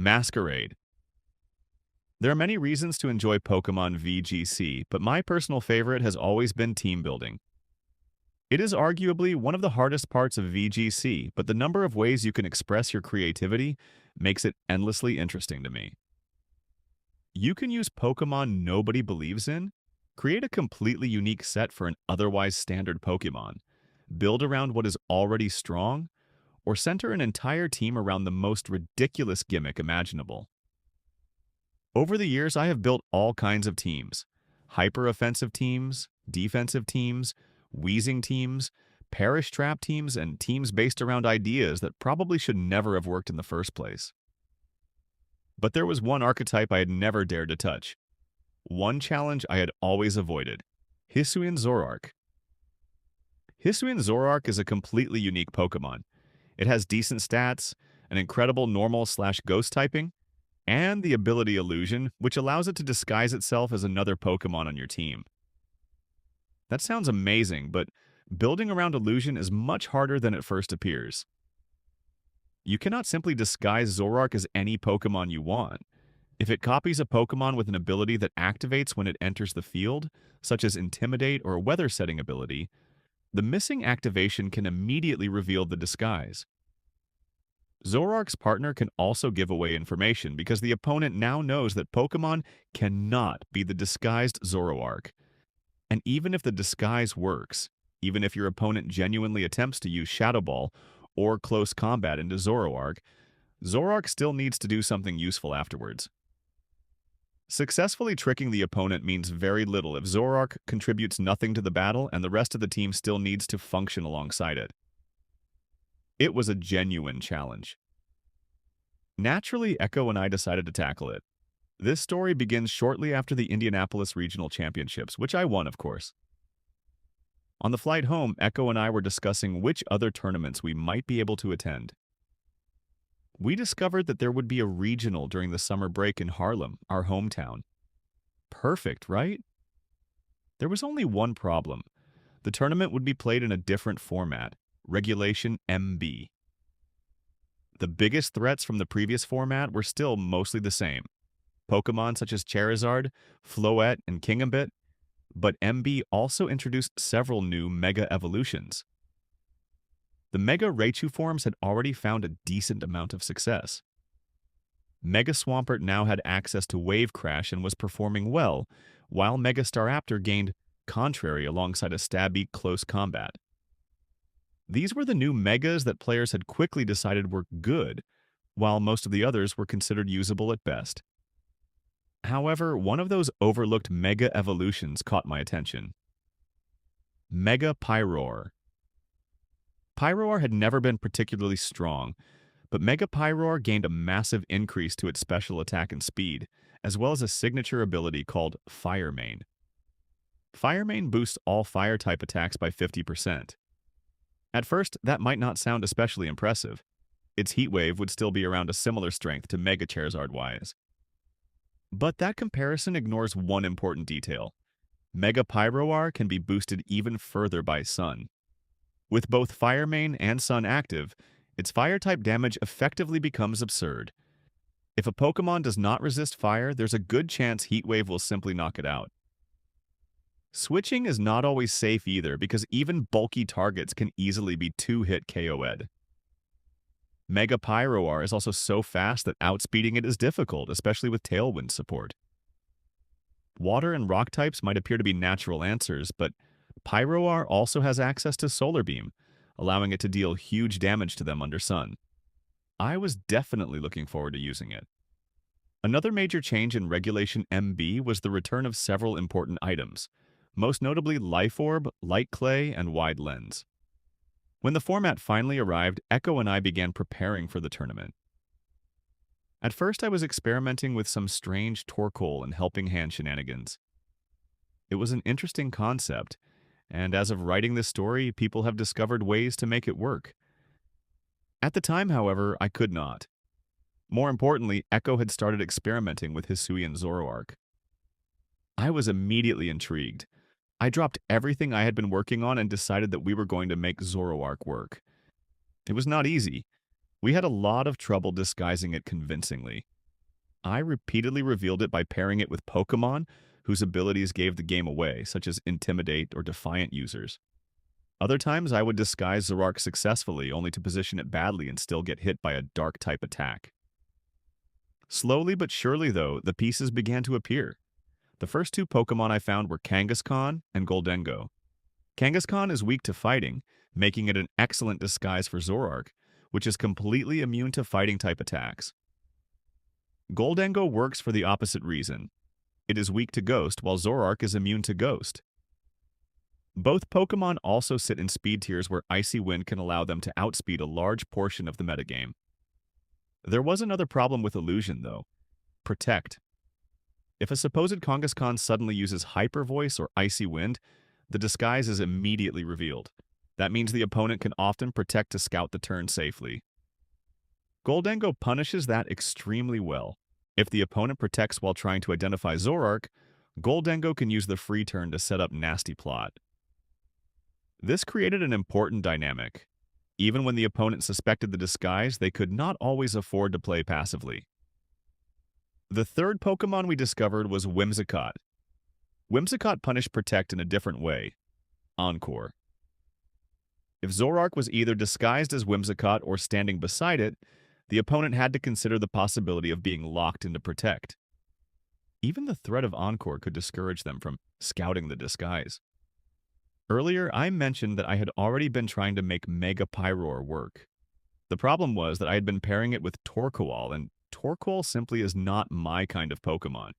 Masquerade. There are many reasons to enjoy Pokemon VGC, but my personal favorite has always been team building. It is arguably one of the hardest parts of VGC, but the number of ways you can express your creativity makes it endlessly interesting to me. You can use Pokemon nobody believes in, create a completely unique set for an otherwise standard Pokemon, build around what is already strong, or center an entire team around the most ridiculous gimmick imaginable. Over the years, I have built all kinds of teams: hyper-offensive teams, defensive teams, wheezing teams, perish trap teams, and teams based around ideas that probably should never have worked in the first place. But there was one archetype I had never dared to touch. One challenge I had always avoided: Hisuian Zoroark. Hisuian Zoroark is a completely unique Pokemon. It has decent stats, an incredible normal/ghost typing, and the ability Illusion, which allows it to disguise itself as another Pokemon on your team. That sounds amazing, but building around Illusion is much harder than it first appears. You cannot simply disguise Zoroark as any Pokemon you want. If it copies a Pokemon with an ability that activates when it enters the field, such as Intimidate or a weather setting ability, the missing activation can immediately reveal the disguise. Zoroark's partner can also give away information because the opponent now knows that Pokemon cannot be the disguised Zoroark. And even if the disguise works, even if your opponent genuinely attempts to use Shadow Ball or close combat into Zoroark, Zoroark still needs to do something useful afterwards. Successfully tricking the opponent means very little if Zoroark contributes nothing to the battle and the rest of the team still needs to function alongside it. It was a genuine challenge. Naturally, Echo and I decided to tackle it. This story begins shortly after the Indianapolis Regional Championships, which I won, of course. On the flight home, Echo and I were discussing which other tournaments we might be able to attend. We discovered that there would be a regional during the summer break in Harlem, our hometown. Perfect, right? There was only one problem. The tournament would be played in a different format: Regulation MB. The biggest threats from the previous format were still mostly the same: Pokemon such as Charizard, Floette, and Kingambit, but MB also introduced several new Mega Evolutions. The Mega Raichu forms had already found a decent amount of success. Mega Swampert now had access to Wave Crash and was performing well, while Mega Staraptor gained Contrary alongside a Stabby close combat. These were the new Megas that players had quickly decided were good, while most of the others were considered usable at best. However, one of those overlooked Mega Evolutions caught my attention: Mega Pyroar. Pyroar had never been particularly strong, but Mega Pyroar gained a massive increase to its special attack and speed, as well as a signature ability called Fire Main. Fire Main boosts all fire-type attacks by 50%. At first, that might not sound especially impressive. Its Heat Wave would still be around a similar strength to Mega Charizard-wise. But that comparison ignores one important detail: Mega Pyroar can be boosted even further by Sun. With both Fire Main and Sun active, its fire-type damage effectively becomes absurd. If a Pokemon does not resist fire, there's a good chance Heat Wave will simply knock it out. Switching is not always safe either, because even bulky targets can easily be two-hit KO'd. Mega Pyroar is also so fast that outspeeding it is difficult, especially with Tailwind support. Water and Rock types might appear to be natural answers, but Pyroar also has access to Solar Beam, allowing it to deal huge damage to them under Sun. I was definitely looking forward to using it. Another major change in Regulation MB was the return of several important items, most notably Life Orb, Light Clay, and Wide Lens. When the format finally arrived, Echo and I began preparing for the tournament. At first, I was experimenting with some strange Torkoal and Helping Hand shenanigans. It was an interesting concept, and as of writing this story, people have discovered ways to make it work. At the time, however, I could not. More importantly, Echo had started experimenting with Hisuian Zoroark. I was immediately intrigued. I dropped everything I had been working on and decided that we were going to make Zoroark work. It was not easy. We had a lot of trouble disguising it convincingly. I repeatedly revealed it by pairing it with Pokemon whose abilities gave the game away, such as Intimidate or Defiant users. Other times, I would disguise Zoroark successfully, only to position it badly and still get hit by a Dark-type attack. Slowly but surely, though, the pieces began to appear. The first two Pokemon I found were Kangaskhan and Goldengo. Kangaskhan is weak to fighting, making it an excellent disguise for Zoroark, which is completely immune to fighting-type attacks. Goldengo works for the opposite reason. It is weak to Ghost, while Zoroark is immune to Ghost. Both Pokemon also sit in speed tiers where Icy Wind can allow them to outspeed a large portion of the metagame. There was another problem with Illusion, though. Protect. If a supposed Kangaskhan suddenly uses Hyper Voice or Icy Wind, the disguise is immediately revealed. That means the opponent can often protect to scout the turn safely. Goldengo punishes that extremely well. If the opponent protects while trying to identify Zoroark, Goldengo can use the free turn to set up Nasty Plot. This created an important dynamic. Even when the opponent suspected the disguise, they could not always afford to play passively. The third Pokemon we discovered was Whimsicott. Whimsicott punished Protect in a different way. Encore. If Zoroark was either disguised as Whimsicott or standing beside it, the opponent had to consider the possibility of being locked into Protect. Even the threat of Encore could discourage them from scouting the disguise. Earlier, I mentioned that I had already been trying to make Mega Pyroar work. The problem was that I had been pairing it with Torkoal, and Torkoal simply is not my kind of Pokemon.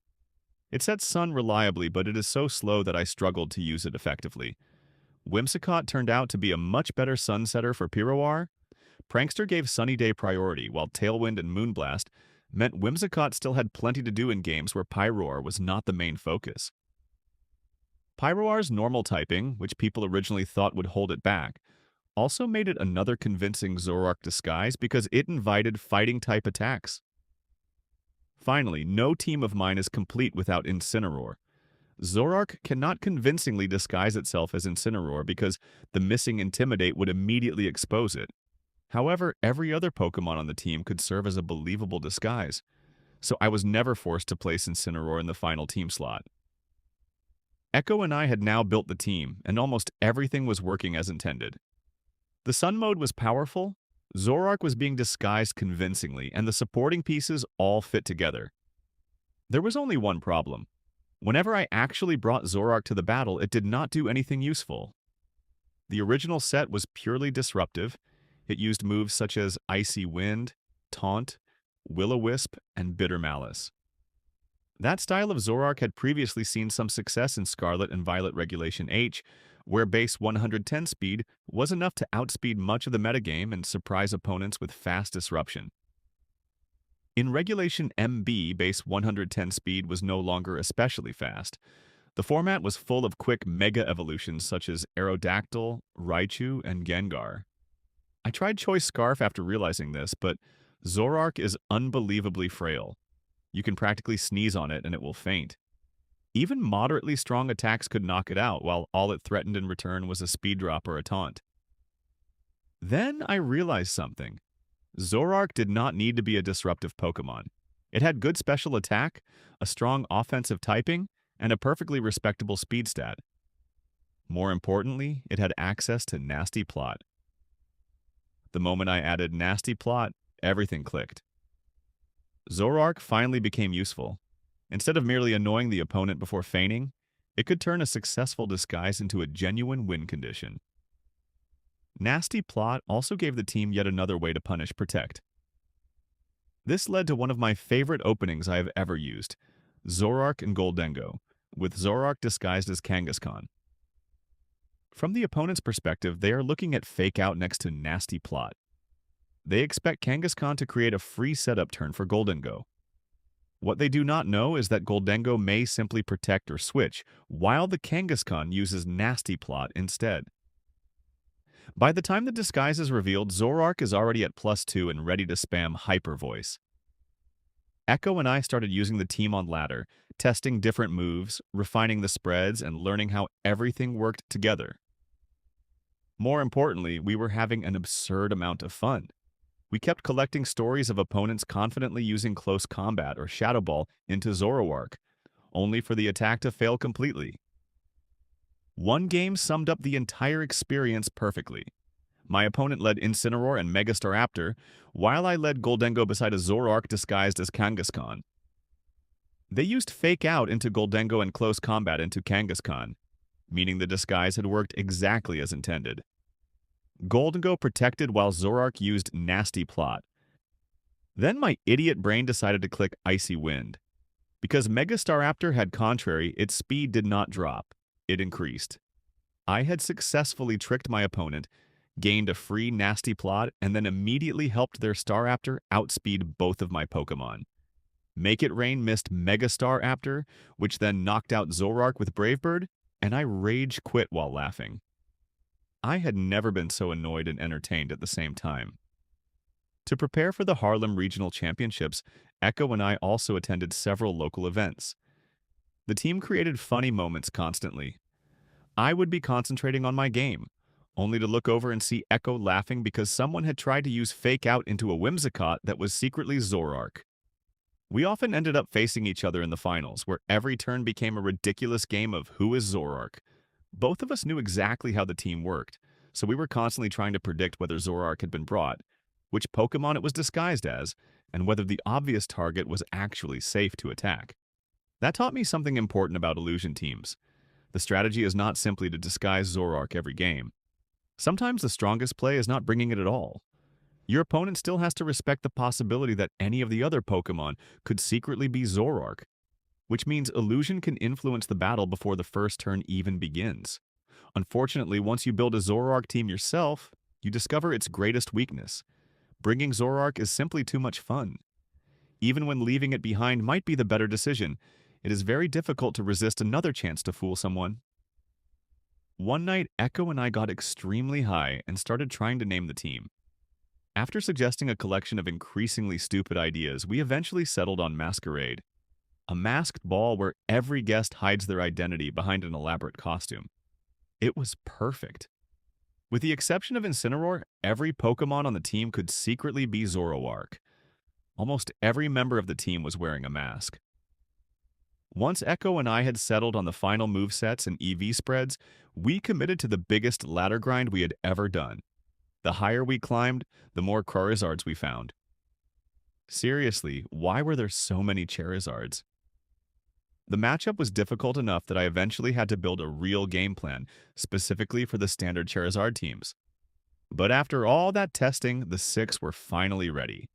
It sets Sun reliably, but it is so slow that I struggled to use it effectively. Whimsicott turned out to be a much better Sun setter for Pyroar. Prankster gave Sunny Day priority, while Tailwind and Moonblast meant Whimsicott still had plenty to do in games where Pyroar was not the main focus. Pyroar's normal typing, which people originally thought would hold it back, also made it another convincing Zoroark disguise because it invited fighting-type attacks. Finally, no team of mine is complete without Incineroar. Zoroark cannot convincingly disguise itself as Incineroar because the missing Intimidate would immediately expose it. However, every other Pokemon on the team could serve as a believable disguise, so I was never forced to place Incineroar in the final team slot. Echo and I had now built the team, and almost everything was working as intended. The Sun mode was powerful, Zoroark was being disguised convincingly, and the supporting pieces all fit together. There was only one problem. Whenever I actually brought Zoroark to the battle, it did not do anything useful. The original set was purely disruptive. It used moves such as Icy Wind, Taunt, Will-O-Wisp, and Bitter Malice. That style of Zoroark had previously seen some success in Scarlet and Violet Regulation H, where base 110 speed was enough to outspeed much of the metagame and surprise opponents with fast disruption. In Regulation MB, base 110 speed was no longer especially fast. The format was full of quick mega evolutions such as Aerodactyl, Raichu, and Gengar. I tried Choice Scarf after realizing this, but Zoroark is unbelievably frail. You can practically sneeze on it and it will faint. Even moderately strong attacks could knock it out, while all it threatened in return was a speed drop or a taunt. Then I realized something. Zoroark did not need to be a disruptive Pokemon. It had good special attack, a strong offensive typing, and a perfectly respectable speed stat. More importantly, it had access to Nasty Plot. The moment I added Nasty Plot, everything clicked. Zoroark finally became useful. Instead of merely annoying the opponent before feigning, it could turn a successful disguise into a genuine win condition. Nasty Plot also gave the team yet another way to punish Protect. This led to one of my favorite openings I have ever used, Zoroark and Goldengo, with Zoroark disguised as Kangaskhan. From the opponent's perspective, they are looking at Fake Out next to Nasty Plot. They expect Kangaskhan to create a free setup turn for Goldengo. What they do not know is that Goldengo may simply protect or switch, while the Kangaskhan uses Nasty Plot instead. By the time the disguise is revealed, Zoroark is already at +2 and ready to spam Hyper Voice. Echo and I started using the team on ladder, testing different moves, refining the spreads, and learning how everything worked together. More importantly, we were having an absurd amount of fun. We kept collecting stories of opponents confidently using close combat or Shadow Ball into Zoroark, only for the attack to fail completely. One game summed up the entire experience perfectly. My opponent led Incineroar and Mega Staraptor, while I led Goldengo beside a Zoroark disguised as Kangaskhan. They used Fake Out into Goldengo and Close Combat into Kangaskhan, meaning the disguise had worked exactly as intended. Goldengo protected while Zoroark used Nasty Plot. Then my idiot brain decided to click Icy Wind. Because Mega Staraptor had Contrary, its speed did not drop. It increased. I had successfully tricked my opponent, gained a free Nasty Plot, and then immediately helped their Staraptor outspeed both of my Pokemon. Make It Rain missed Mega Staraptor, which then knocked out Zoroark with Brave Bird, and I rage quit while laughing. I had never been so annoyed and entertained at the same time. To prepare for the Harlem Regional Championships, Echo and I also attended several local events. The team created funny moments constantly. I would be concentrating on my game, only to look over and see Echo laughing because someone had tried to use Fake Out into a Whimsicott that was secretly Zoroark. We often ended up facing each other in the finals, where every turn became a ridiculous game of who is Zoroark. Both of us knew exactly how the team worked, so we were constantly trying to predict whether Zoroark had been brought, which Pokemon it was disguised as, and whether the obvious target was actually safe to attack. That taught me something important about illusion teams. The strategy is not simply to disguise Zoroark every game. Sometimes the strongest play is not bringing it at all. Your opponent still has to respect the possibility that any of the other Pokemon could secretly be Zoroark, which means illusion can influence the battle before the first turn even begins. Unfortunately, once you build a Zoroark team yourself, you discover its greatest weakness. Bringing Zoroark is simply too much fun. Even when leaving it behind might be the better decision, it is very difficult to resist another chance to fool someone. One night, Echo and I got extremely high and started trying to name the team. After suggesting a collection of increasingly stupid ideas, we eventually settled on Masquerade, a masked ball where every guest hides their identity behind an elaborate costume. It was perfect. With the exception of Incineroar, every Pokemon on the team could secretly be Zoroark. Almost every member of the team was wearing a mask. Once Echo and I had settled on the final movesets and EV spreads, we committed to the biggest ladder grind we had ever done. The higher we climbed, the more Charizards we found. Seriously, why were there so many Charizards? The matchup was difficult enough that I eventually had to build a real game plan, specifically for the standard Charizard teams. But after all that testing, the 6 were finally ready.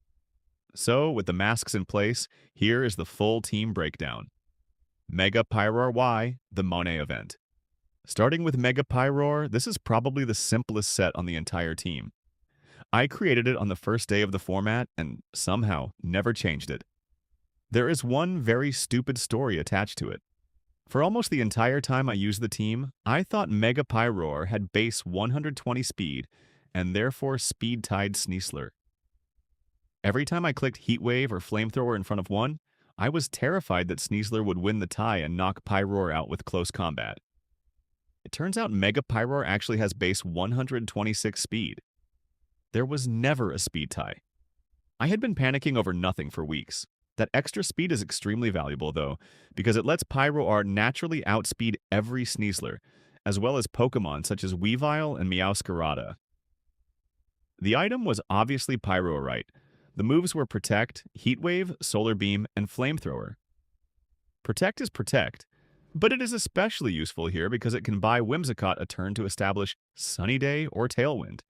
So, with the masks in place, here is the full team breakdown. Mega Pyroar Y, the Monet event. Starting with Mega Pyroar, this is probably the simplest set on the entire team. I created it on the first day of the format and somehow never changed it. There is one very stupid story attached to it. For almost the entire time I used the team, I thought Mega Pyroar had base 120 speed and therefore speed-tied Sneasler. Every time I clicked Heat Wave or Flamethrower in front of one, I was terrified that Sneasler would win the tie and knock Pyroar out with close combat. It turns out Mega Pyroar actually has base 126 speed. There was never a speed tie. I had been panicking over nothing for weeks. That extra speed is extremely valuable, though, because it lets Pyroar naturally outspeed every Sneasler, as well as Pokemon such as Weavile and Masquerade. The item was obviously Pyroarite. The moves were Protect, Heat Wave, Solar Beam, and Flamethrower. Protect is Protect, but it is especially useful here because it can buy Whimsicott a turn to establish Sunny Day or Tailwind.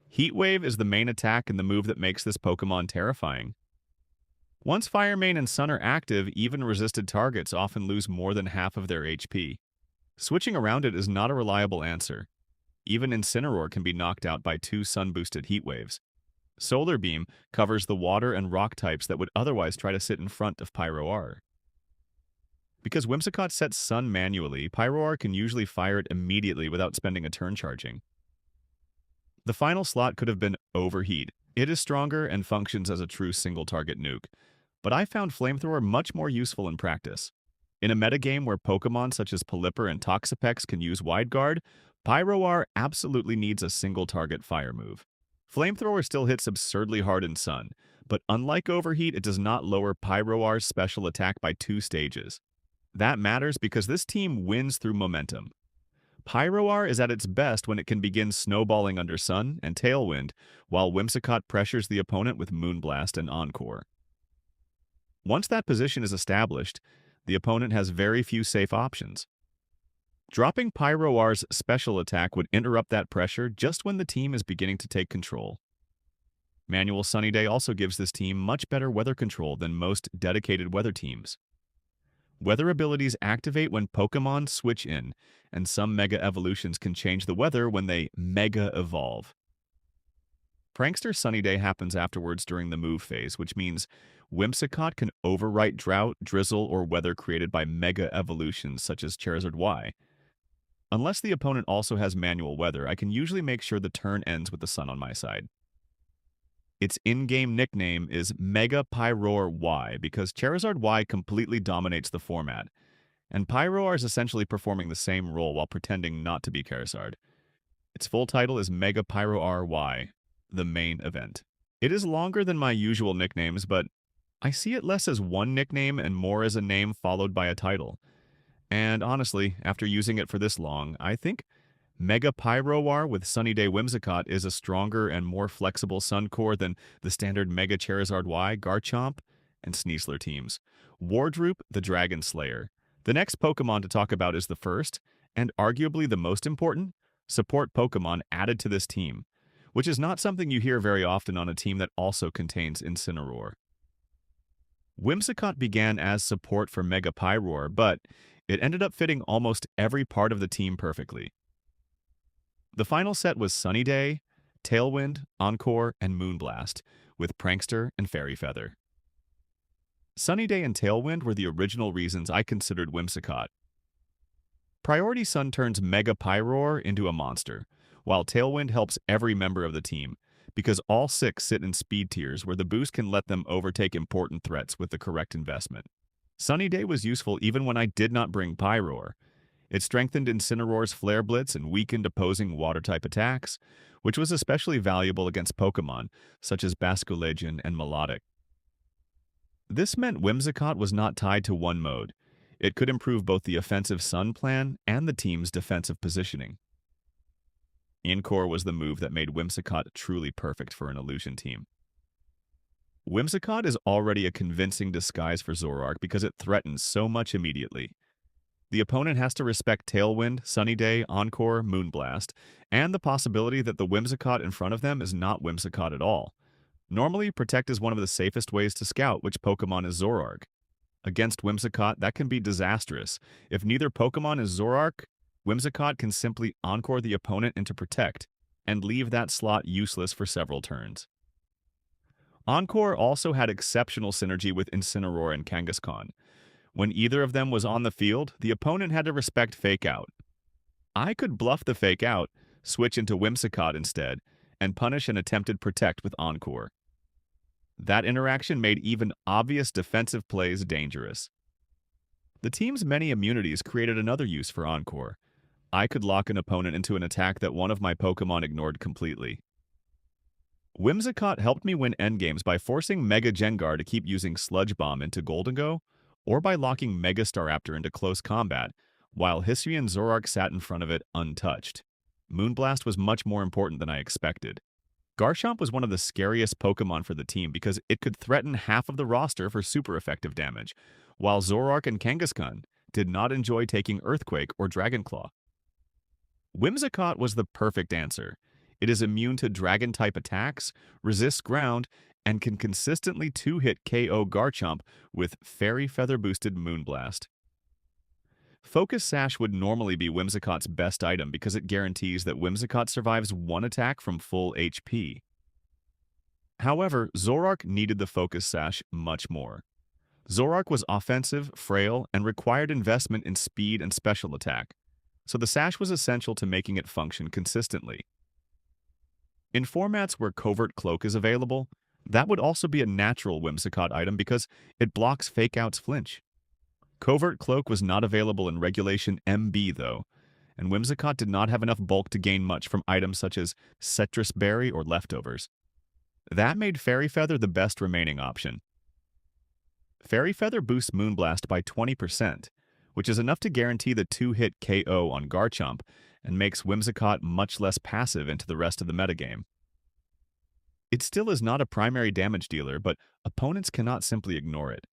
Heat Wave is the main attack and the move that makes this Pokemon terrifying. Once Fire Main and Sun are active, even resisted targets often lose more than half of their HP. Switching around it is not a reliable answer. Even Incineroar can be knocked out by 2 Sun-boosted Heat Waves. Solar Beam covers the water and rock types that would otherwise try to sit in front of Pyroar. Because Whimsicott sets Sun manually, Pyroar can usually fire it immediately without spending a turn charging. The final slot could have been Overheat. It is stronger and functions as a true single-target nuke, but I found Flamethrower much more useful in practice. In a metagame where Pokemon such as Pelipper and Toxapex can use Wide Guard, Pyroar absolutely needs a single-target fire move. Flamethrower still hits absurdly hard in Sun, but unlike Overheat, it does not lower Pyroar's special attack by 2 stages. That matters because this team wins through momentum. Pyroar is at its best when it can begin snowballing under Sun and Tailwind, while Whimsicott pressures the opponent with Moonblast and Encore. Once that position is established, the opponent has very few safe options. Dropping Pyroar's special attack would interrupt that pressure just when the team is beginning to take control. Manual Sunny Day also gives this team much better weather control than most dedicated weather teams. Weather abilities activate when Pokémon switch in, and some Mega Evolutions can change the weather when they Mega Evolve. Prankster Sunny Day happens afterwards during the move phase, which means Whimsicott can overwrite drought, drizzle, or weather created by Mega Evolutions such as Charizard Y. Unless the opponent also has manual weather, I can usually make sure the turn ends with the sun on my side. Its in-game nickname is Mega Pyroar Y because Charizard Y completely dominates the format, and Pyroar is essentially performing the same role while pretending not to be Charizard. Its full title is Mega Pyroar Y, the main event. It is longer than my usual nicknames, but I see it less as one nickname and more as a name followed by a title. And honestly, after using it for this long, I think Mega Pyroar with Sunny Day Whimsicott is a stronger and more flexible Sun core than the standard Mega Charizard Y, Garchomp, and Sneasler teams. Wardroop, the Dragon Slayer. The next Pokemon to talk about is the first, and arguably the most important, support Pokemon added to this team, which is not something you hear very often on a team that also contains Incineroar. Whimsicott began as support for Mega Pyroar, but it ended up fitting almost every part of the team perfectly. The final set was Sunny Day, Tailwind, Encore, and Moonblast, with Prankster and Fairy Feather. Sunny Day and Tailwind were the original reasons I considered Whimsicott. Priority Sun turns Mega Pyroar into a monster, while Tailwind helps every member of the team, because all 6 sit in speed tiers where the boost can let them overtake important threats with the correct investment. Sunny Day was useful even when I did not bring Pyroar. It strengthened Incineroar's Flare Blitz and weakened opposing Water-type attacks, which was especially valuable against Pokemon, such as Basculegion and Melodic. This meant Whimsicott was not tied to one mode. It could improve both the offensive Sun plan and the team's defensive positioning. Encore was the move that made Whimsicott truly perfect for an illusion team. Whimsicott is already a convincing disguise for Zoroark because it threatens so much immediately. The opponent has to respect Tailwind, Sunny Day, Encore, Moonblast, and the possibility that the Whimsicott in front of them is not Whimsicott at all. Normally, Protect is one of the safest ways to scout which Pokemon is Zoroark. Against Whimsicott, that can be disastrous. If neither Pokemon is Zoroark, Whimsicott can simply Encore the opponent into Protect, and leave that slot useless for several turns. Encore also had exceptional synergy with Incineroar and Kangaskhan. When either of them was on the field, the opponent had to respect Fake Out. I could bluff the Fake Out, switch into Whimsicott instead, and punish an attempted Protect with Encore. That interaction made even obvious defensive plays dangerous. The team's many immunities created another use for Encore. I could lock an opponent into an attack that one of my Pokemon ignored completely. Whimsicott helped me win endgames by forcing Mega Gengar to keep using Sludge Bomb into Goldengo, or by locking Mega Staraptor into close combat, while Hisuian Zoroark sat in front of it untouched. Moonblast was much more important than I expected. Garchomp was one of the scariest Pokemon for the team because it could threaten half of the roster for super effective damage, while Zoroark and Kangaskhan did not enjoy taking Earthquake or Dragonclaw. Whimsicott was the perfect answer. It is immune to Dragon-type attacks, resists ground, and can consistently 2-hit KO Garchomp with Fairy Feather-boosted Moonblast. Focus Sash would normally be Whimsicott's best item because it guarantees that Whimsicott survives one attack from full HP. However, Zoroark needed the Focus Sash much more. Zoroark was offensive, frail, and required investment in speed and special attack, so the Sash was essential to making it function consistently. In formats where Covert Cloak is available, that would also be a natural Whimsicott item because it blocks Fake Out's flinch. Covert Cloak was not available in Regulation MB though, and Whimsicott did not have enough bulk to gain much from items such as Citrus Berry or Leftovers. That made Fairy Feather the best remaining option. Fairy Feather boosts Moonblast by 20%, which is enough to guarantee the 2-hit KO on Garchomp and makes Whimsicott much less passive into the rest of the metagame. It still is not a primary damage dealer, but opponents cannot simply ignore it.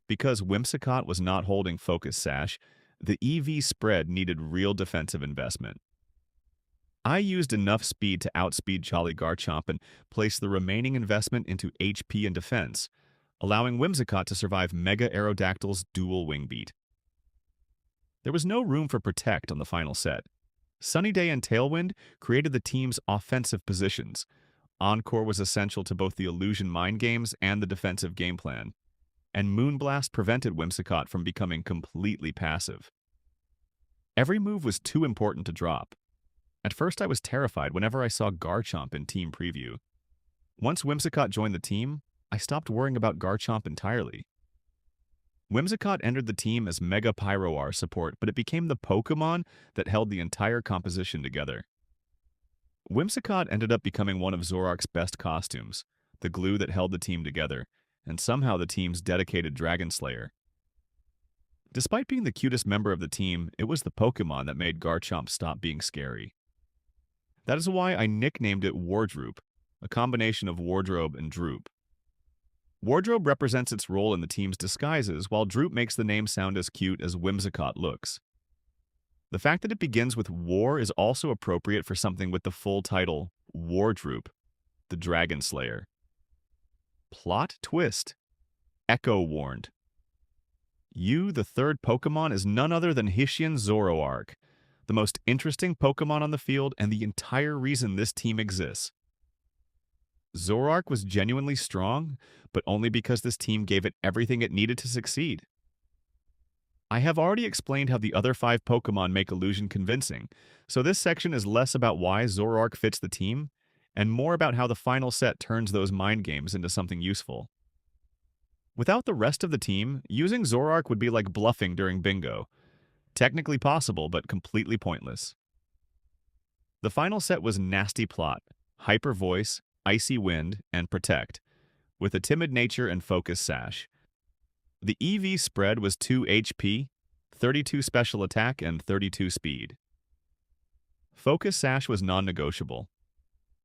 Because Whimsicott was not holding Focus Sash, the EV spread needed real defensive investment. I used enough speed to outspeed Jolly Garchomp and place the remaining investment into HP and defense, allowing Whimsicott to survive Mega Aerodactyl's dual wing beat. There was no room for Protect on the final set. Sunny Day and Tailwind created the team's offensive positions. Encore was essential to both the Illusion Mind games and the defensive game plan, and Moonblast prevented Whimsicott from becoming completely passive. Every move was too important to drop. At first I was terrified whenever I saw Garchomp in Team Preview. Once Whimsicott joined the team, I stopped worrying about Garchomp entirely. Whimsicott entered the team as Mega Pyroar support, but it became the Pokémon that held the entire composition together. Whimsicott ended up becoming one of Zoroark's best costumes, the glue that held the team together, and somehow the team's dedicated Dragon Slayer. Despite being the cutest member of the team, it was the Pokémon that made Garchomp stop being scary. That is why I nicknamed it Wardroop, a combination of wardrobe and droop. Wardrobe represents its role in the team's disguises, while Droop makes the name sound as cute as Whimsicott looks. The fact that it begins with War is also appropriate for something with the full title, Wardroop, the Dragon Slayer. Plot twist. Echo warned. You, the third Pokémon, is none other than Hisuian Zoroark, the most interesting Pokémon on the field and the entire reason this team exists. Zoroark was genuinely strong, but only because this team gave it everything it needed to succeed. I have already explained how the other 5 Pokémon make Illusion convincing, so this section is less about why Zoroark fits the team, and more about how the final set turns those mind games into something useful. Without the rest of the team, using Zoroark would be like bluffing during bingo. Technically possible, but completely pointless. The final set was Nasty Plot, Hyper Voice, Icy Wind, and Protect, with a Timid Nature and Focus Sash. The EV spread was 2 HP, 32 Special Attack, and 32 Speed. Focus Sash was non-negotiable.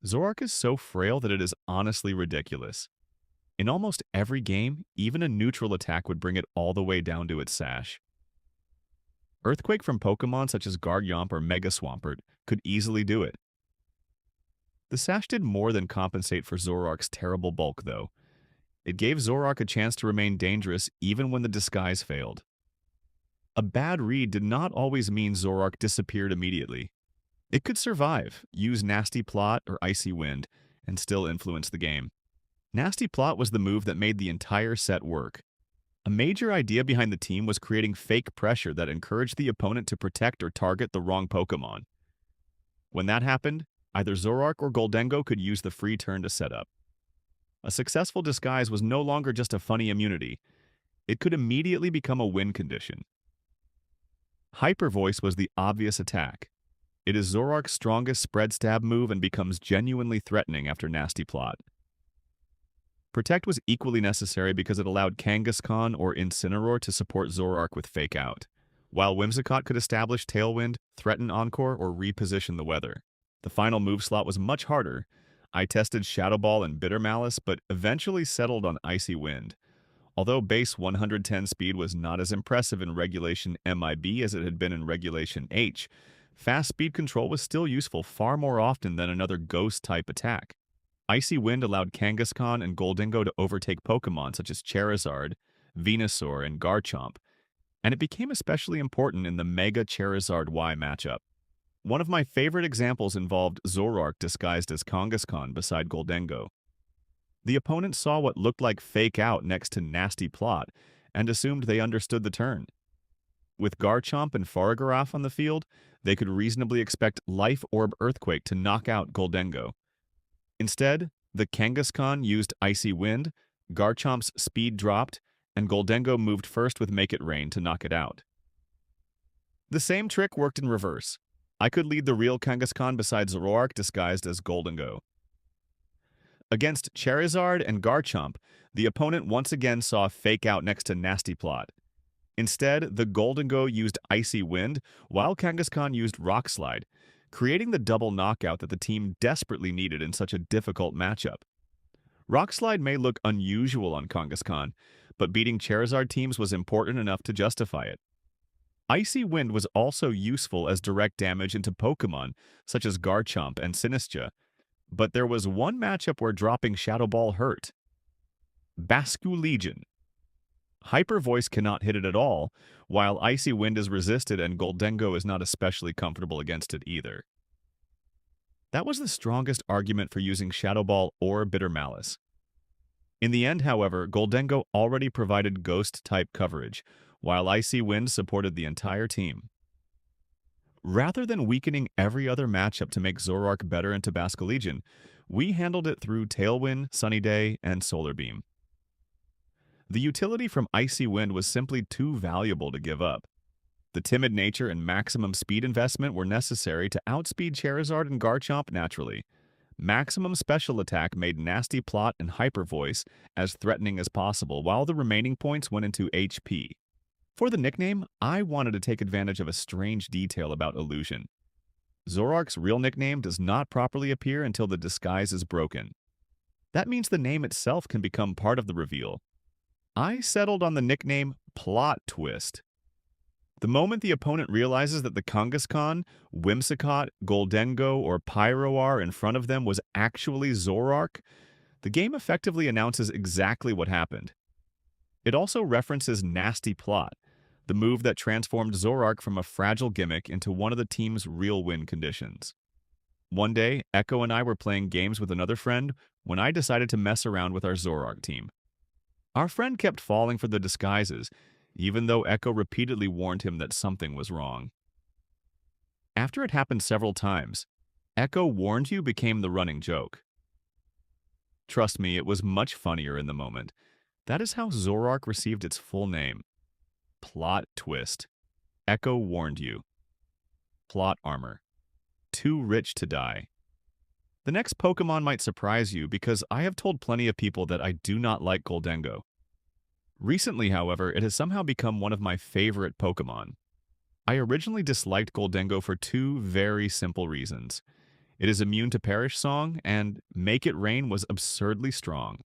Zoroark is so frail that it is honestly ridiculous. In almost every game, even a neutral attack would bring it all the way down to its sash. Earthquake from Pokémon such as Garchomp or Mega Swampert could easily do it. The sash did more than compensate for Zoroark's terrible bulk, though. It gave Zoroark a chance to remain dangerous even when the disguise failed. A bad read did not always mean Zoroark disappeared immediately. It could survive, use Nasty Plot or Icy Wind, and still influence the game. Nasty Plot was the move that made the entire set work. A major idea behind the team was creating fake pressure that encouraged the opponent to protect or target the wrong Pokémon. When that happened, either Zoroark or Goldengo could use the free turn to set up. A successful disguise was no longer just a funny immunity. It could immediately become a win condition. Hyper Voice was the obvious attack. It is Zoroark's strongest spread stab move and becomes genuinely threatening after Nasty Plot. Protect was equally necessary because it allowed Kangaskhan or Incineroar to support Zoroark with Fake Out, while Whimsicott could establish Tailwind, threaten Encore, or reposition the weather. The final move slot was much harder. I tested Shadow Ball and Bitter Malice, but eventually settled on Icy Wind. Although base 110 speed was not as impressive in Regulation MIB as it had been in Regulation H, fast speed control was still useful far more often than another Ghost-type attack. Icy Wind allowed Kangaskhan and Goldengo to overtake Pokémon such as Charizard, Venusaur, and Garchomp, and it became especially important in the Mega Charizard Y matchup. One of my favorite examples involved Zoroark disguised as Kangaskhan beside Goldengo. The opponent saw what looked like Fake Out next to Nasty Plot and assumed they understood the turn. With Garchomp and Farigiraf on the field, they could reasonably expect Life Orb Earthquake to knock out Goldengo. Instead, the Kangaskhan used Icy Wind, Garchomp's speed dropped, and Goldengo moved first with Make It Rain to knock it out. The same trick worked in reverse. I could lead the real Kangaskhan besides Zoroark disguised as Goldengo. Against Charizard and Garchomp, the opponent once again saw a fake out next to Nasty Plot. Instead, the Goldengo used Icy Wind, while Kangaskhan used Rock Slide, creating the double knockout that the team desperately needed in such a difficult matchup. Rock Slide may look unusual on Kangaskhan, but beating Charizard teams was important enough to justify it. Icy Wind was also useful as direct damage into Pokemon, such as Garchomp and Sinistcha, but there was one matchup where dropping Shadow Ball hurt. Basculegion. Hyper Voice cannot hit it at all, while Icy Wind is resisted and Goldengo is not especially comfortable against it either. That was the strongest argument for using Shadow Ball or Bitter Malice. In the end, however, Goldengo already provided Ghost-type coverage, while Icy Wind supported the entire team. Rather than weakening every other matchup to make Zoroark better into Basculegion, we handled it through Tailwind, Sunny Day, and Solar Beam. The utility from Icy Wind was simply too valuable to give up. The timid nature and maximum speed investment were necessary to outspeed Charizard and Garchomp naturally. Maximum special attack made Nasty Plot and Hyper Voice as threatening as possible, while the remaining points went into HP. For the nickname, I wanted to take advantage of a strange detail about Illusion. Zoroark's real nickname does not properly appear until the disguise is broken. That means the name itself can become part of the reveal. I settled on the nickname Plot Twist. The moment the opponent realizes that the Kangaskhan, Whimsicott, Goldengo, or Pyroar in front of them was actually Zoroark, the game effectively announces exactly what happened. It also references Nasty Plot, the move that transformed Zoroark from a fragile gimmick into one of the team's real win conditions. One day, Echo and I were playing games with another friend when I decided to mess around with our Zoroark team. Our friend kept falling for the disguises, even though Echo repeatedly warned him that something was wrong. After it happened several times, Echo warned you became the running joke. Trust me, it was much funnier in the moment. That is how Zoroark received its full name. Plot Twist. Echo warned you. Plot Armor. Too rich to die. The next Pokemon might surprise you because I have told plenty of people that I do not like Goldengo. Recently, however, it has somehow become one of my favorite Pokemon. I originally disliked Goldengo for two very simple reasons. It is immune to Perish Song, and Make It Rain was absurdly strong.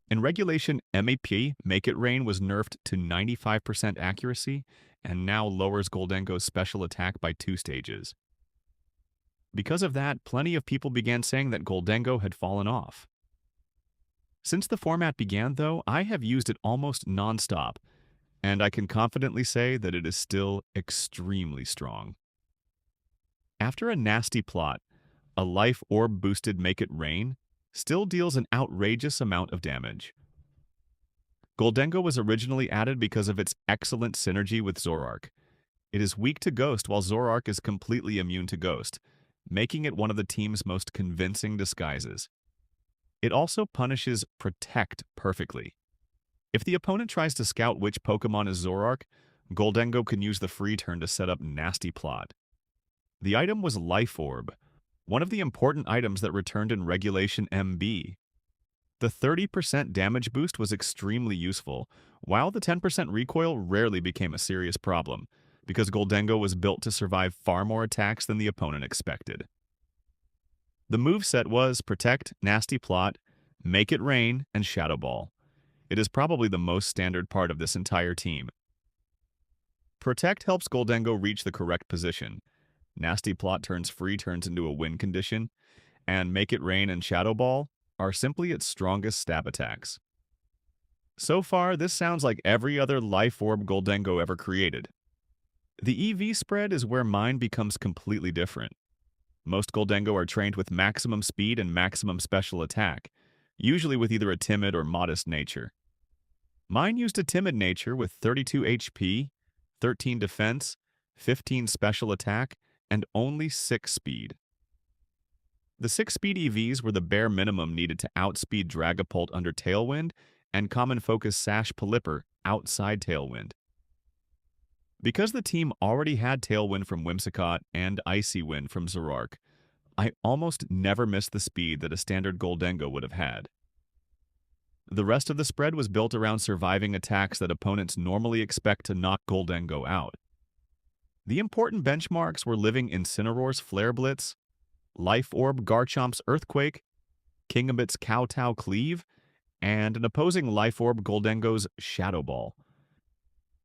In Regulation MAP, Make It Rain was nerfed to 95% accuracy, and now lowers Goldengo's special attack by 2 stages. Because of that, plenty of people began saying that Goldengo had fallen off. Since the format began, though, I have used it almost non-stop, and I can confidently say that it is still extremely strong. After a Nasty Plot, a Life Orb-boosted Make It Rain still deals an outrageous amount of damage. Goldengo was originally added because of its excellent synergy with Zoroark. It is weak to Ghost while Zoroark is completely immune to Ghost, making it one of the team's most convincing disguises. It also punishes Protect perfectly. If the opponent tries to scout which Pokemon is Zoroark, Goldengo can use the free turn to set up Nasty Plot. The item was Life Orb, one of the important items that returned in Regulation MB. The 30% damage boost was extremely useful, while the 10% recoil rarely became a serious problem, because Goldengo was built to survive far more attacks than the opponent expected. The moveset was Protect, Nasty Plot, Make It Rain, and Shadow Ball. It is probably the most standard part of this entire team. Protect helps Goldengo reach the correct position. Nasty Plot turns free turns into a win condition, and Make It Rain and Shadow Ball are simply its strongest stab attacks. So far, this sounds like every other Life Orb Goldengo ever created. The EV spread is where mine becomes completely different. Most Goldengo are trained with maximum speed and maximum special attack, usually with either a timid or modest nature. Mine used a timid nature with 32 HP, 13 defense, 15 special attack, and only 6 speed. The 6 speed EVs were the bare minimum needed to outspeed Dragapult under Tailwind and Common Focus Sash Pelipper outside Tailwind. Because the team already had Tailwind from Whimsicott and Icy Wind from Zoroark, I almost never missed the speed that a standard Goldengo would have had. The rest of the spread was built around surviving attacks that opponents normally expect to knock Goldengo out. The important benchmarks were living Incineroar's Flare Blitz, Life Orb Garchomp's Earthquake, Kingambit's Kowtow Cleave, and an opposing Life Orb Goldengo's Shadow Ball.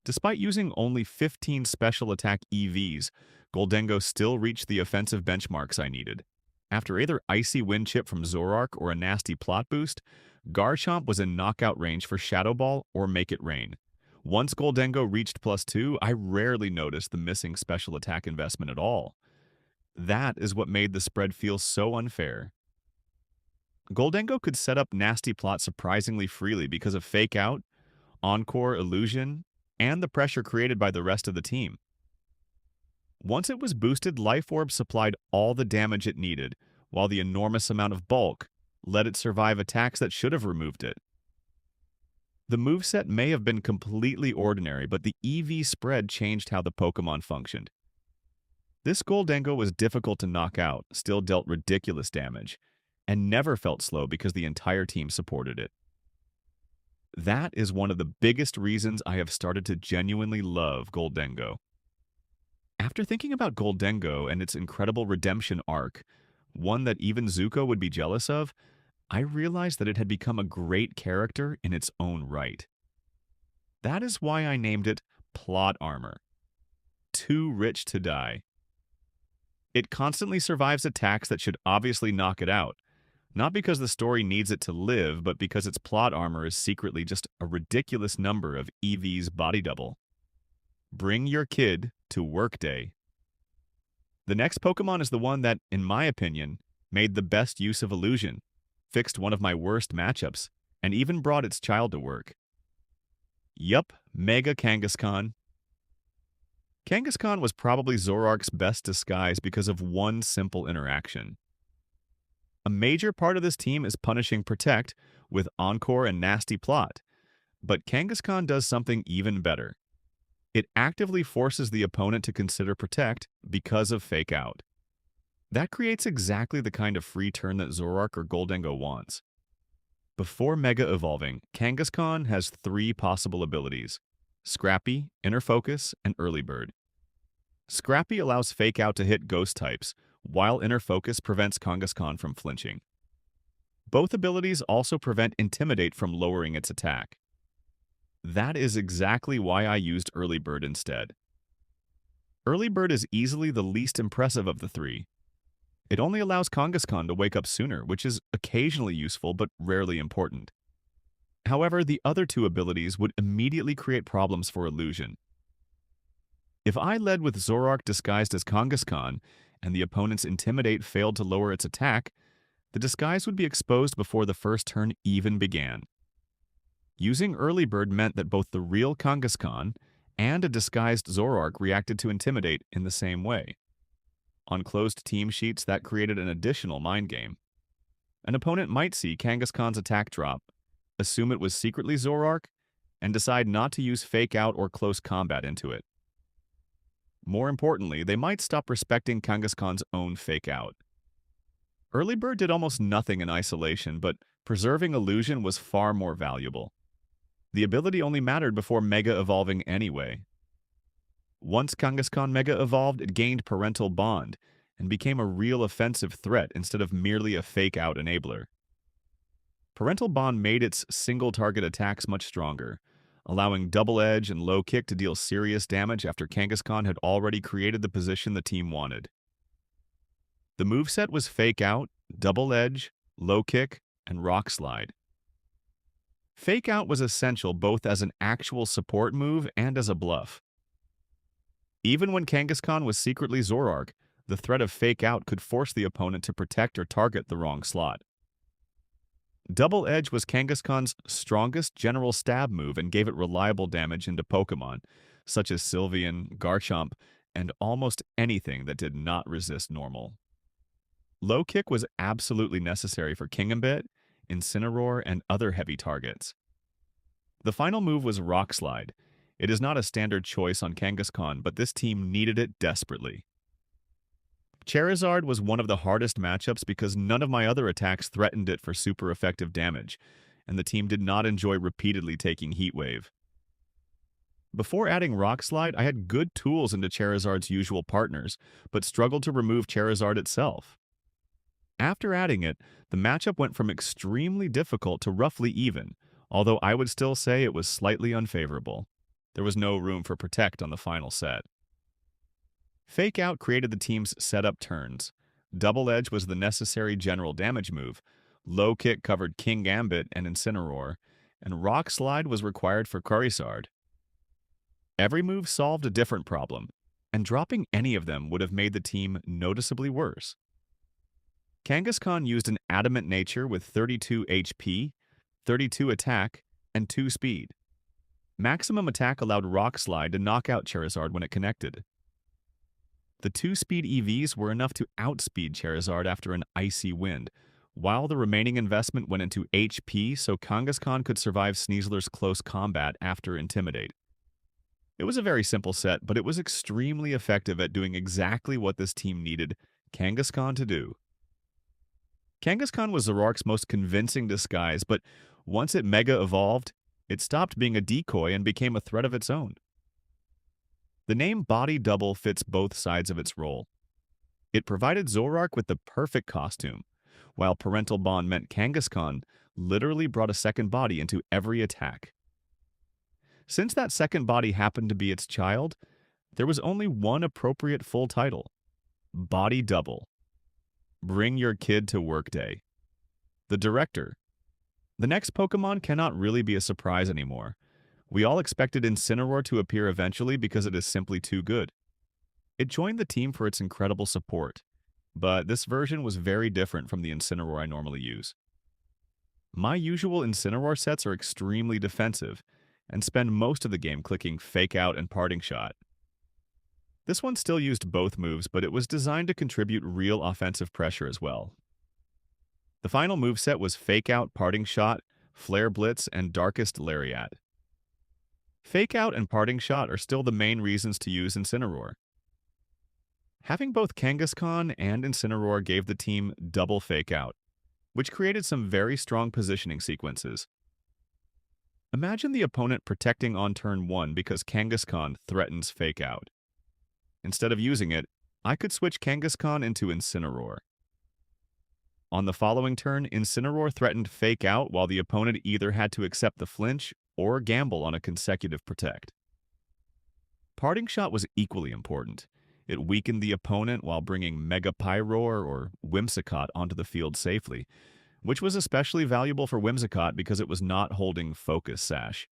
Despite using only 15 special attack EVs, Goldengo still reached the offensive benchmarks I needed. After either Icy Wind Chip from Zoroark or a nasty plot boost, Garchomp was in knockout range for Shadow Ball or Make It Rain. Once Goldengo reached +2, I rarely noticed the missing special attack investment at all. That is what made the spread feel so unfair. Goldengo could set up nasty plot surprisingly freely because of Fake Out, Encore Illusion, and the pressure created by the rest of the team. Once it was boosted, Life Orb supplied all the damage it needed, while the enormous amount of bulk let it survive attacks that should have removed it. The moveset may have been completely ordinary, but the EV spread changed how the Pokemon functioned. This Goldengo was difficult to knock out, still dealt ridiculous damage, and never felt slow because the entire team supported it. That is one of the biggest reasons I have started to genuinely love Goldengo. After thinking about Goldengo and its incredible redemption arc, one that even Zuko would be jealous of, I realized that it had become a great character in its own right. That is why I named it Plot Armor. Too rich to die. It constantly survives attacks that should obviously knock it out, not because the story needs it to live, but because its plot armor is secretly just a ridiculous number of EV's body double. Bring your kid to work day. The next Pokemon is the one that, in my opinion, made the best use of illusion, fixed one of my worst matchups, and even brought its child to work. Yup, Mega Kangaskhan. Kangaskhan was probably Zoroark's best disguise because of one simple interaction. A major part of this team is punishing Protect with Encore and Nasty Plot, but Kangaskhan does something even better. It actively forces the opponent to consider Protect because of Fake Out. That creates exactly the kind of free turn that Zoroark or Goldengo wants. Before Mega Evolving, Kangaskhan has 3 possible abilities: Scrappy, Inner Focus, and Early Bird. Scrappy allows Fake Out to hit Ghost types, while Inner Focus prevents Kangaskhan from flinching. Both abilities also prevent Intimidate from lowering its attack. That is exactly why I used Early Bird instead. Early Bird is easily the least impressive of the 3. It only allows Kangaskhan to wake up sooner, which is occasionally useful but rarely important. However, the other 2 abilities would immediately create problems for Illusion. If I led with Zoroark disguised as Kangaskhan, and the opponent's Intimidate failed to lower its attack, the disguise would be exposed before the first turn even began. Using Early Bird meant that both the real Kangaskhan and a disguised Zoroark reacted to Intimidate in the same way. On closed team sheets, that created an additional mind game. An opponent might see Kangaskhan's attack drop, assume it was secretly Zoroark, and decide not to use Fake Out or Close Combat into it. More importantly, they might stop respecting Kangaskhan's own Fake Out. Early Bird did almost nothing in isolation, but preserving Illusion was far more valuable. The ability only mattered before Mega Evolving anyway. Once Kangaskhan Mega Evolved, it gained Parental Bond and became a real offensive threat instead of merely a Fake Out enabler. Parental Bond made its single-target attacks much stronger, allowing Double Edge and Low Kick to deal serious damage after Kangaskhan had already created the position the team wanted. The moveset was Fake Out, Double Edge, Low Kick, and Rock Slide. Fake Out was essential both as an actual support move and as a bluff. Even when Kangaskhan was secretly Zoroark, the threat of Fake Out could force the opponent to protect or target the wrong slot. Double Edge was Kangaskhan's strongest general stab move and gave it reliable damage into Pokemon, such as Sylveon, Garchomp, and almost anything that did not resist normal. Low Kick was absolutely necessary for Kingambit, Incineroar, and other heavy targets. The final move was Rock Slide. It is not a standard choice on Kangaskhan, but this team needed it desperately. Charizard was one of the hardest matchups because none of my other attacks threatened it for super effective damage, and the team did not enjoy repeatedly taking Heat Wave. Before adding Rock Slide, I had good tools into Charizard's usual partners, but struggled to remove Charizard itself. After adding it, the matchup went from extremely difficult to roughly even, although I would still say it was slightly unfavorable. There was no room for Protect on the final set. Fake Out created the team's setup turns. Double Edge was the necessary general damage move. Low Kick covered King Gambit and Incineroar, and Rock Slide was required for Charizard. Every move solved a different problem, and dropping any of them would have made the team noticeably worse. Kangaskhan used an adamant nature with 32 HP, 32 attack, and 2 speed. Maximum attack allowed Rock Slide to knock out Charizard when it connected. The 2-speed EVs were enough to outspeed Charizard after an icy wind, while the remaining investment went into HP so Kangaskhan could survive Sneasler's close combat after Intimidate. It was a very simple set, but it was extremely effective at doing exactly what this team needed Kangaskhan to do. Kangaskhan was Zoroark's most convincing disguise, but once it Mega Evolved, it stopped being a decoy and became a threat of its own. The name Body Double fits both sides of its role. It provided Zoroark with the perfect costume, while Parental Bond meant Kangaskhan literally brought a second body into every attack. Since that second body happened to be its child, there was only one appropriate full title: Body Double. Bring your kid to work day. The director. The next Pokemon cannot really be a surprise anymore. We all expected Incineroar to appear eventually because it is simply too good. It joined the team for its incredible support, but this version was very different from the Incineroar I normally use. My usual Incineroar sets are extremely defensive, and spend most of the game clicking Fake Out and Parting Shot. This one still used both moves, but it was designed to contribute real offensive pressure as well. The final moveset was Fake Out, Parting Shot, Flare Blitz, and Darkest Lariat. Fake Out and Parting Shot are still the main reasons to use Incineroar. Having both Kangaskhan and Incineroar gave the team double Fake Out, which created some very strong positioning sequences. Imagine the opponent protecting on turn 1 because Kangaskhan threatens Fake Out. Instead of using it, I could switch Kangaskhan into Incineroar. On the following turn, Incineroar threatened Fake Out while the opponent either had to accept the flinch or gamble on a consecutive protect. Parting Shot was equally important. It weakened the opponent while bringing Mega Pyroar or Whimsicott onto the field safely, which was especially valuable for Whimsicott because it was not holding Focus Sash.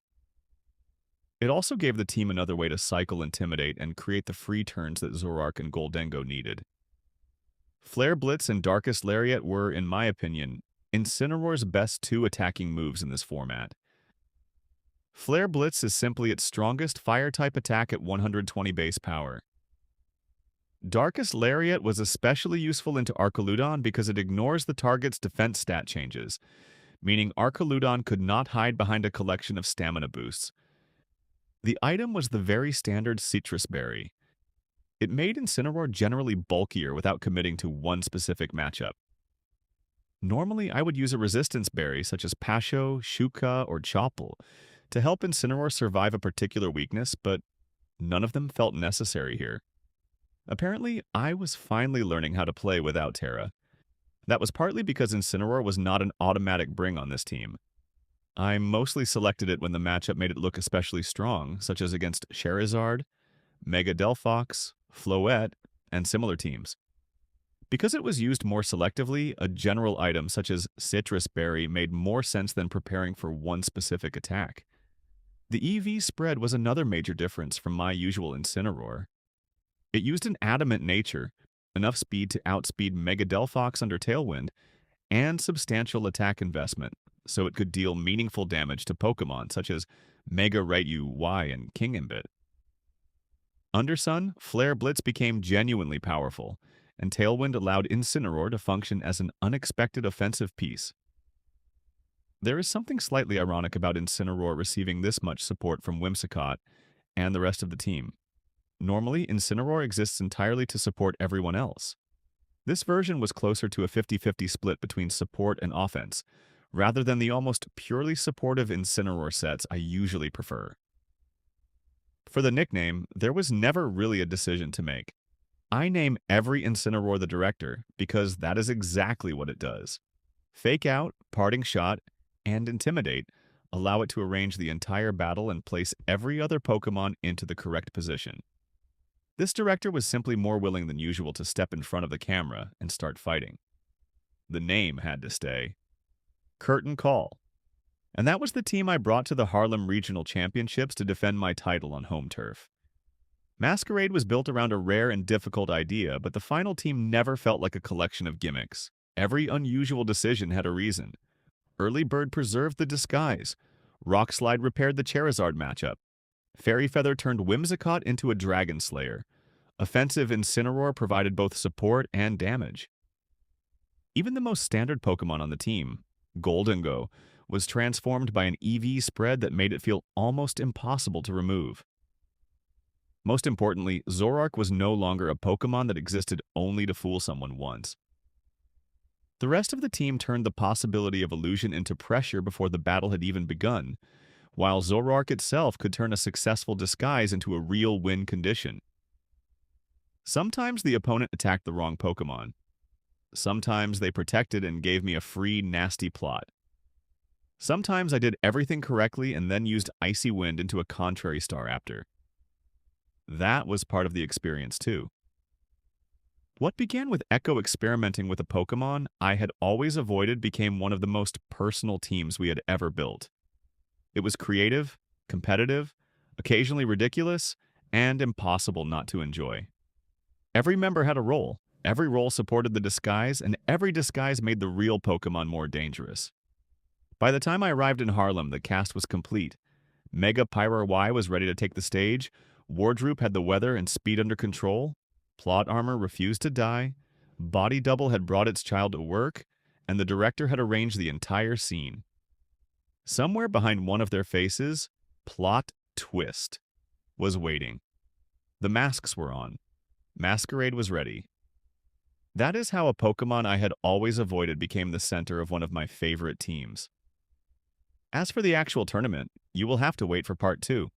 It also gave the team another way to cycle Intimidate and create the free turns that Zoroark and Goldengo needed. Flare Blitz and Darkest Lariat were, in my opinion, Incineroar's best 2 attacking moves in this format. Flare Blitz is simply its strongest Fire-type attack at 120 base power. Darkest Lariat was especially useful into Archaludon because it ignores the target's defense stat changes, meaning Archaludon could not hide behind a collection of stamina boosts. The item was the very standard Citrus Berry. It made Incineroar generally bulkier without committing to one specific matchup. Normally, I would use a resistance berry such as Pasho, Shuka, or Chople to help Incineroar survive a particular weakness, but none of them felt necessary here. Apparently, I was finally learning how to play without Terra. That was partly because Incineroar was not an automatic bring on this team. I mostly selected it when the matchup made it look especially strong, such as against Charizard, Mega Delphox, Floette, and similar teams. Because it was used more selectively, a general item such as Citrus Berry made more sense than preparing for one specific attack. The EV spread was another major difference from my usual Incineroar. It used an adamant nature, enough speed to outspeed Mega Delphox under Tailwind, and substantial attack investment, so it could deal meaningful damage to Pokemon such as Mega Raichu Y and Kingambit. Under Sun, Flare Blitz became genuinely powerful, and Tailwind allowed Incineroar to function as an unexpected offensive piece. There is something slightly ironic about Incineroar receiving this much support from Whimsicott, and the rest of the team. Normally, Incineroar exists entirely to support everyone else. This version was closer to a 50-50 split between support and offense, rather than the almost purely supportive Incineroar sets I usually prefer. For the nickname, there was never really a decision to make. I name every Incineroar the Director because that is exactly what it does. Fake Out, Parting Shot, and Intimidate allow it to arrange the entire battle and place every other Pokemon into the correct position. This director was simply more willing than usual to step in front of the camera and start fighting. The name had to stay. Curtain Call. And that was the team I brought to the Harlem Regional Championships to defend my title on home turf. Masquerade was built around a rare and difficult idea, but the final team never felt like a collection of gimmicks. Every unusual decision had a reason. Early Bird preserved the disguise. Rock Slide repaired the Charizard matchup. Fairy Feather turned Whimsicott into a Dragon Slayer. Offensive Incineroar provided both support and damage. Even the most standard Pokemon on the team, Goldengo, was transformed by an EV spread that made it feel almost impossible to remove. Most importantly, Zoroark was no longer a Pokemon that existed only to fool someone once. The rest of the team turned the possibility of illusion into pressure before the battle had even begun, while Zoroark itself could turn a successful disguise into a real win condition. Sometimes the opponent attacked the wrong Pokemon. Sometimes they protected and gave me a free, nasty plot. Sometimes I did everything correctly and then used Icy Wind into a contrary Staraptor. That was part of the experience too. What began with Echo experimenting with a Pokemon I had always avoided became one of the most personal teams we had ever built. It was creative, competitive, occasionally ridiculous, and impossible not to enjoy. Every member had a role, every role supported the disguise, and every disguise made the real Pokemon more dangerous. By the time I arrived in Harlem, the cast was complete. Mega Pyro Y was ready to take the stage, Wardroop had the weather and speed under control, Plot Armor refused to die, Body Double had brought its child to work, and the director had arranged the entire scene. Somewhere behind one of their faces, Plot Twist was waiting. The masks were on. Masquerade was ready. That is how a Pokemon I had always avoided became the center of one of my favorite teams. As for the actual tournament, you will have to wait for part 2.